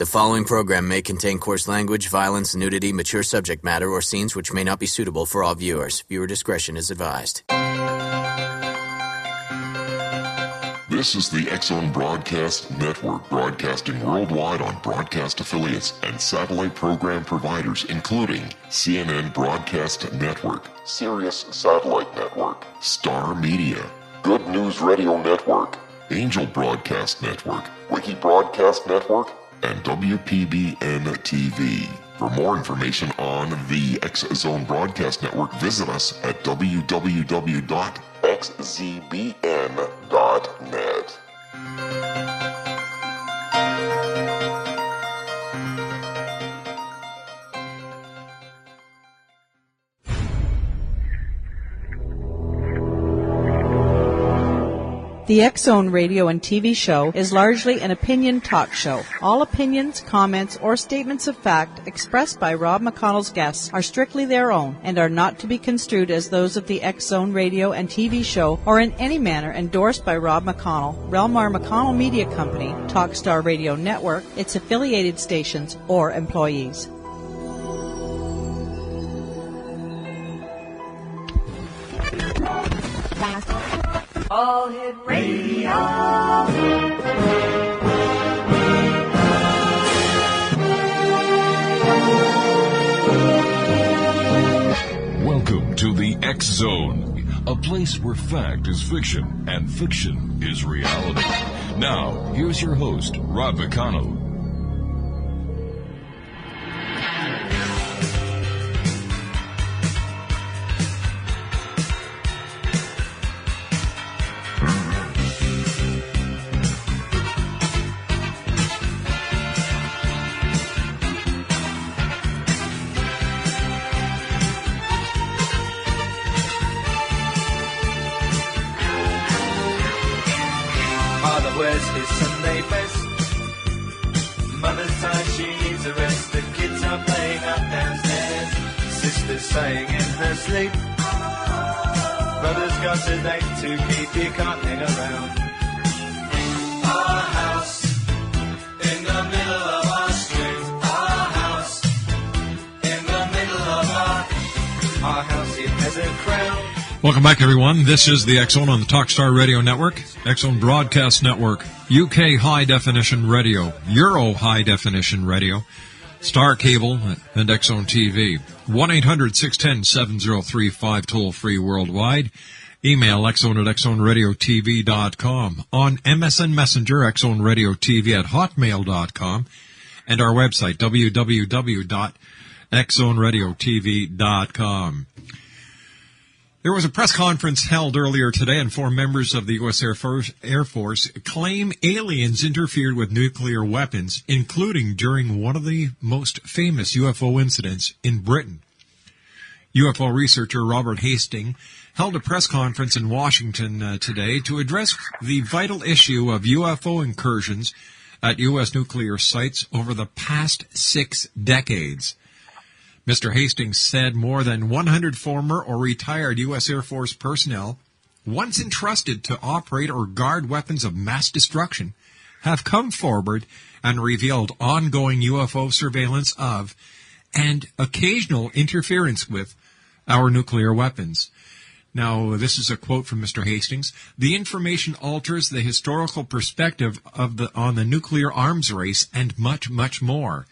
The following program may contain coarse language, violence, nudity, mature subject matter, or scenes which may not be suitable for all viewers. Viewer discretion is advised. This is the X-Zone Broadcast Network, broadcasting worldwide on broadcast affiliates and satellite program providers, including CNN Broadcast Network, Sirius Satellite Network, Star Media, Good News Radio Network, Angel Broadcast Network, Wiki Broadcast Network, and WPBN TV. For more information on the X-Zone Broadcast Network, visit us at www.xzbn.net. The X-Zone radio and TV show is largely an opinion talk show. All opinions, comments, or statements of fact expressed by Rob McConnell's guests are strictly their own and are not to be construed as those of the X-Zone radio and TV show or in any manner endorsed by Rob McConnell, Relmar McConnell Media Company, Talkstar Radio Network, its affiliated stations, or employees. All Hit Radio. Welcome to the X-Zone, a place where fact is fiction and fiction is reality. Now, here's your host, Rob McConnell. Saying in her sleep, brother's got a date to keep, you can't hang around. Our house in the middle of our street, our house in the middle of our house, it has a crown. Welcome back, everyone. This is the X-Zone on the Talkstar Radio Network, X-Zone Broadcast Network, UK High Definition Radio, Euro High Definition Radio, Star Cable, and X-Zone TV. 1-800-610-7035, toll-free worldwide. Email xzone at xzoneradiotv.com. On MSN Messenger, X-Zone Radio TV at hotmail.com. And our website, www.xzoneradiotv.com. There was a press conference held earlier today, and 4 members of the U.S. Air Force claim aliens interfered with nuclear weapons, including during one of the most famous UFO incidents in Britain. UFO researcher Robert Hastings held a press conference in Washington today to address the vital issue of UFO incursions at U.S. nuclear sites over the past 6 decades. Mr. Hastings said more than 100 former or retired U.S. Air Force personnel, once entrusted to operate or guard weapons of mass destruction, have come forward and revealed ongoing UFO surveillance of and occasional interference with our nuclear weapons. Now, this is a quote from Mr. Hastings. The information alters the historical perspective on the nuclear arms race and much, much more.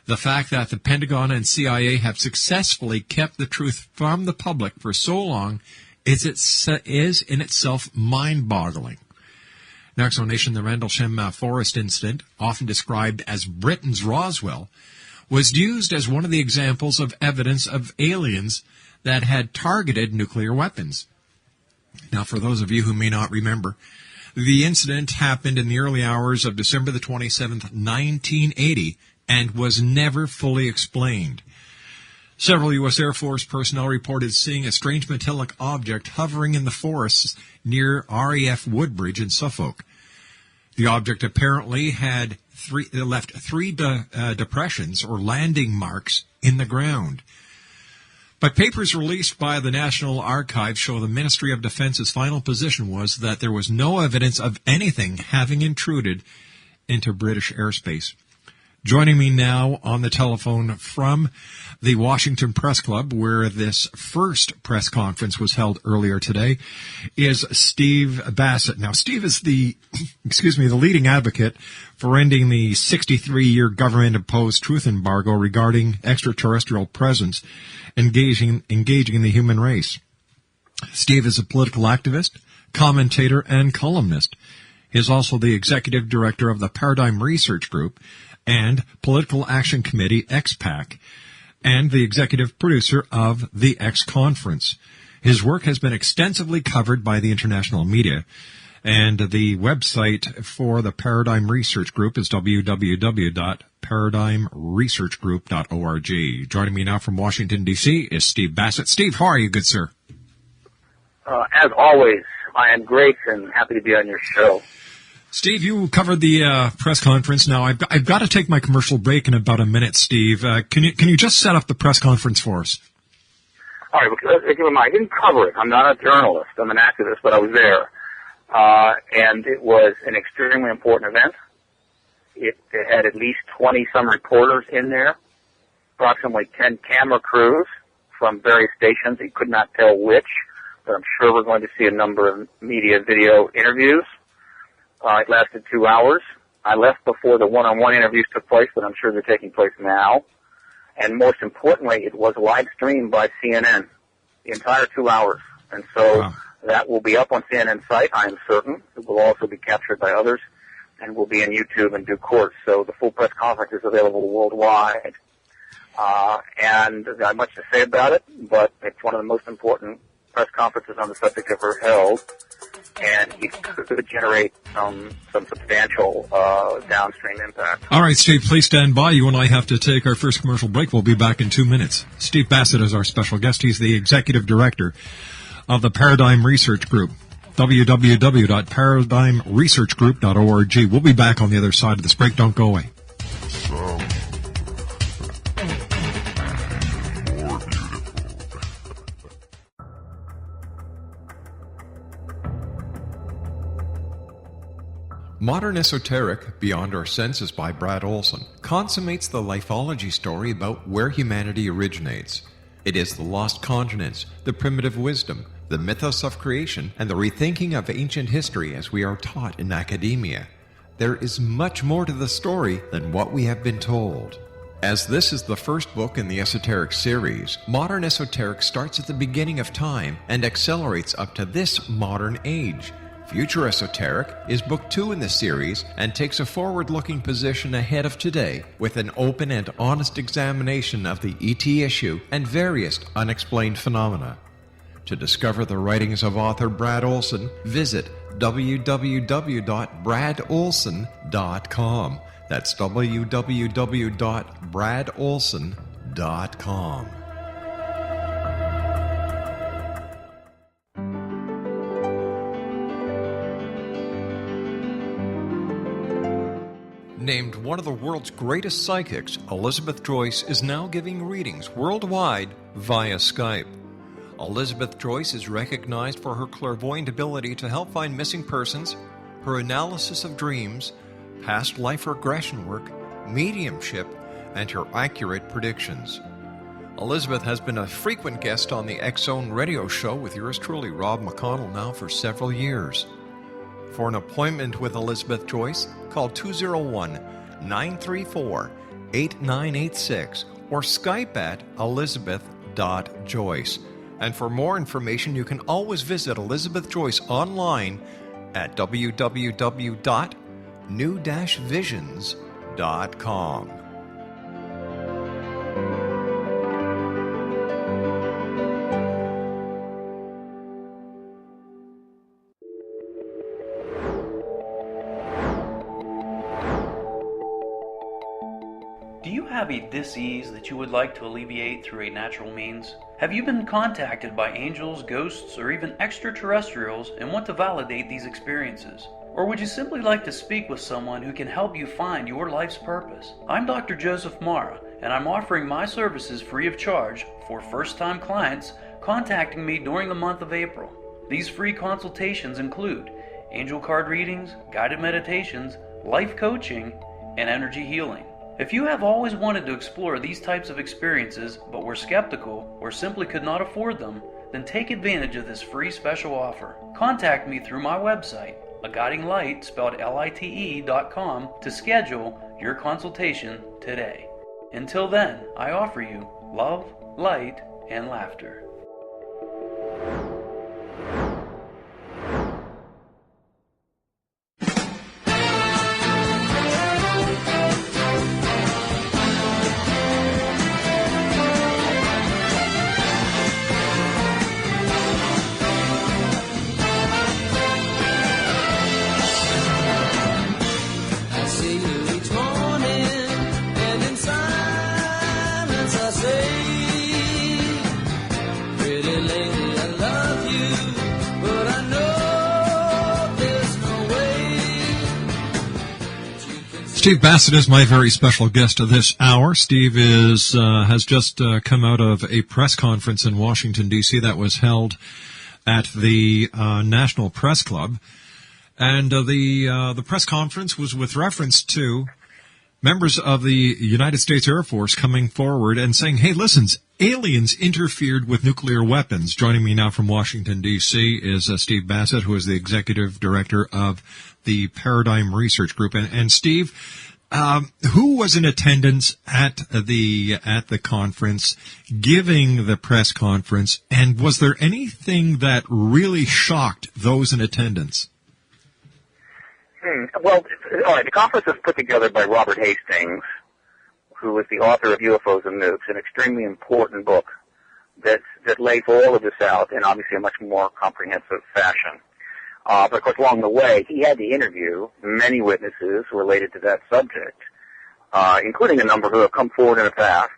The fact that the Pentagon and CIA have successfully kept the truth from the public for so long is in itself mind-boggling. Next on Nation, the Rendlesham Forest incident, often described as Britain's Roswell, was used as one of the examples of evidence of aliens that had targeted nuclear weapons. Now, for those of you who may not remember, the incident happened in the early hours of December the 27th, 1980, and was never fully explained. Several U.S. Air Force personnel reported seeing a strange metallic object hovering in the forests near RAF Woodbridge in Suffolk. The object apparently had left three depressions or landing marks in the ground. But papers released by the National Archives show the Ministry of Defense's final position was that there was no evidence of anything having intruded into British airspace. Joining me now on the telephone from the Washington Press Club, where this first press conference was held earlier today, is Steve Bassett. Now, Steve is the leading advocate for ending the 63-year government-imposed truth embargo regarding extraterrestrial presence engaging the human race. Steve is a political activist, commentator, and columnist. He is also the executive director of the Paradigm Research Group and Political Action Committee, XPAC, and the executive producer of the X Conference. His work has been extensively covered by the international media, and the website for the Paradigm Research Group is www.paradigmresearchgroup.org. Joining me now from Washington, D.C. is Steve Bassett. Steve, how are you, good sir? As always, I am great and happy to be on your show. Steve, you covered the press conference. Now, I've got to take my commercial break in about a minute, Steve. Can you just set up the press conference for us? All right, keep in mind, I didn't cover it. I'm not a journalist. I'm an activist, but I was there. And it was an extremely important event. It had at least 20-some reporters in there, approximately 10 camera crews from various stations. You could not tell which, but I'm sure we're going to see a number of media video interviews. It lasted 2 hours. I left before the one-on-one interviews took place, but I'm sure they're taking place now. And most importantly, it was live streamed by CNN, the entire 2 hours. And so that will be up on CNN's site, I am certain. It will also be captured by others and will be on YouTube in due course. So the full press conference is available worldwide. And there's not much to say about it, but it's one of the most important press conferences on the subject ever held. And it could generate some substantial downstream impact. All right, Steve, please stand by. You and I have to take our first commercial break. We'll be back in 2 minutes. Steve Bassett is our special guest. He's the executive director of the Paradigm Research Group, www.paradigmresearchgroup.org. We'll be back on the other side of this break. Don't go away. Modern Esoteric, Beyond Our Senses by Brad Olson, consummates the lifology story about where humanity originates. It is the lost continents, the primitive wisdom, the mythos of creation, and the rethinking of ancient history as we are taught in academia. There is much more to the story than what we have been told. As this is the first book in the Esoteric series, Modern Esoteric starts at the beginning of time and accelerates up to this modern age. Future Esoteric is book 2 in the series and takes a forward-looking position ahead of today with an open and honest examination of the ET issue and various unexplained phenomena. To discover the writings of author Brad Olson, visit www.bradolson.com. That's www.bradolson.com. Named one of the world's greatest psychics, Elizabeth Joyce is now giving readings worldwide via Skype. Elizabeth Joyce is recognized for her clairvoyant ability to help find missing persons, her analysis of dreams, past life regression work, mediumship, and her accurate predictions. Elizabeth has been a frequent guest on the X-Zone radio show with yours truly, Rob McConnell, now for several years. For an appointment with Elizabeth Joyce, call 201-934-8986 or Skype at elizabeth.joyce. And for more information, you can always visit Elizabeth Joyce online at www.new-visions.com. Do you have a dis-ease that you would like to alleviate through a natural means? Have you been contacted by angels, ghosts, or even extraterrestrials and want to validate these experiences? Or would you simply like to speak with someone who can help you find your life's purpose? I'm Dr. Joseph Mara, and I'm offering my services free of charge for first-time clients contacting me during the month of April. These free consultations include angel card readings, guided meditations, life coaching, and energy healing. If you have always wanted to explore these types of experiences but were skeptical or simply could not afford them, then take advantage of this free special offer. Contact me through my website, aguidinglight, spelled LITE.com, to schedule your consultation today. Until then, I offer you love, light, and laughter. Steve Bassett is my very special guest of this hour. Steve has just come out of a press conference in Washington, D.C. that was held at the National Press Club. And the press conference was with reference to members of the United States Air Force coming forward and saying, hey, listen, aliens interfered with nuclear weapons. Joining me now from Washington, D.C. is Steve Bassett, who is the executive director of the Paradigm Research Group. And Steve, who was in attendance at the conference, giving the press conference, and was there anything that really shocked those in attendance? Well, all right, the conference was put together by Robert Hastings, who is the author of UFOs and Nukes, an extremely important book that lays all of this out in obviously a much more comprehensive fashion. But of course, along the way, he had to interview many witnesses related to that subject, including a number who have come forward in the past.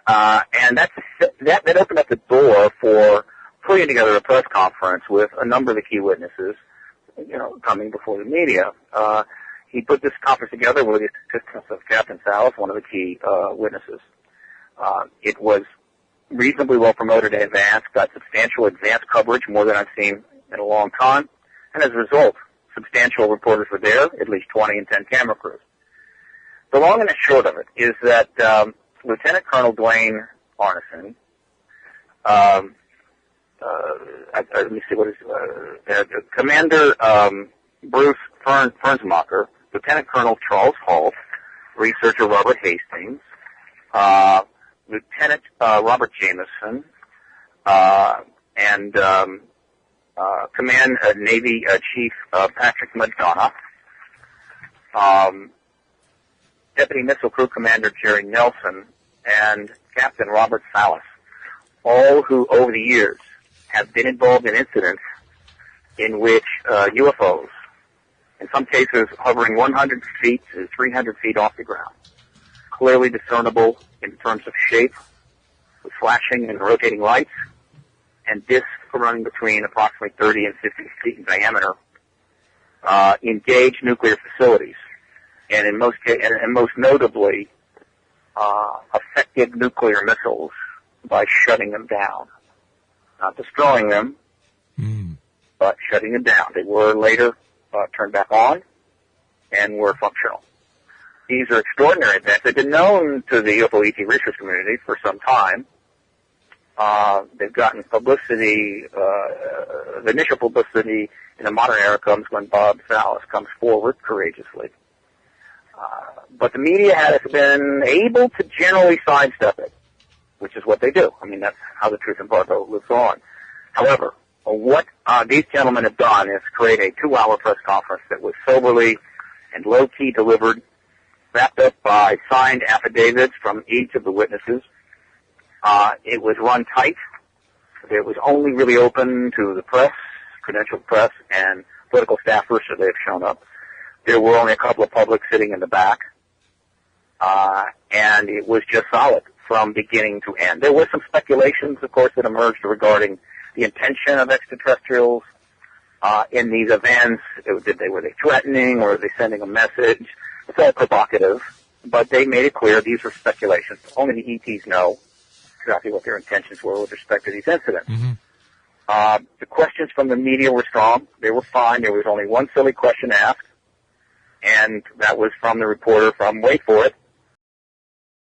And that opened up the door for putting together a press conference with a number of the key witnesses, coming before the media. He put this conference together with the assistance of Captain Salas, one of the key witnesses. It was reasonably well promoted in advance, got substantial advance coverage, more than I've seen in a long time, and as a result, substantial reporters were there, at least 20 and 10 camera crews. The long and the short of it is that Lieutenant Colonel Dwayne Arneson, let me see what is Commander Bruce Fernsmacher, Lieutenant Colonel Charles Holt, researcher Robert Hastings, Lieutenant Robert Jameson, and Command Navy Chief Patrick McDonough, Deputy Missile Crew Commander Jerry Nelson, and Captain Robert Salas, all who over the years have been involved in incidents in which UFOs, in some cases hovering 100 feet to 300 feet off the ground, clearly discernible in terms of shape, with flashing and rotating lights, and discs running between approximately 30 and 50 feet in diameter, engage nuclear facilities, and in most cases, and most notably, affected nuclear missiles by shutting them down. Not destroying them, but shutting them down. They were later turned back on and were functional. These are extraordinary events. They've been known to the UFO ET research community for some time. They've gotten publicity. The initial publicity in the modern era comes when Bob Salas comes forward courageously. But the media has been able to generally sidestep it, which is what they do. I mean, that's how the truth embargo lives on. However, what these gentlemen have done is create a 2-hour press conference that was soberly and low-key delivered, wrapped up by signed affidavits from each of the witnesses. It was run tight. It was only really open to the press, credentialed press, and political staffers, so they've shown up. There were only a couple of public sitting in the back. And it was just solid from beginning to end. There were some speculations, of course, that emerged regarding the intention of extraterrestrials in these events. Were they threatening, or were they sending a message? It's all provocative, but they made it clear these were speculations. Only the ETs know exactly what their intentions were with respect to these incidents. The questions from the media were strong. They were fine. There was only one silly question asked, and that was from the reporter from, wait for it,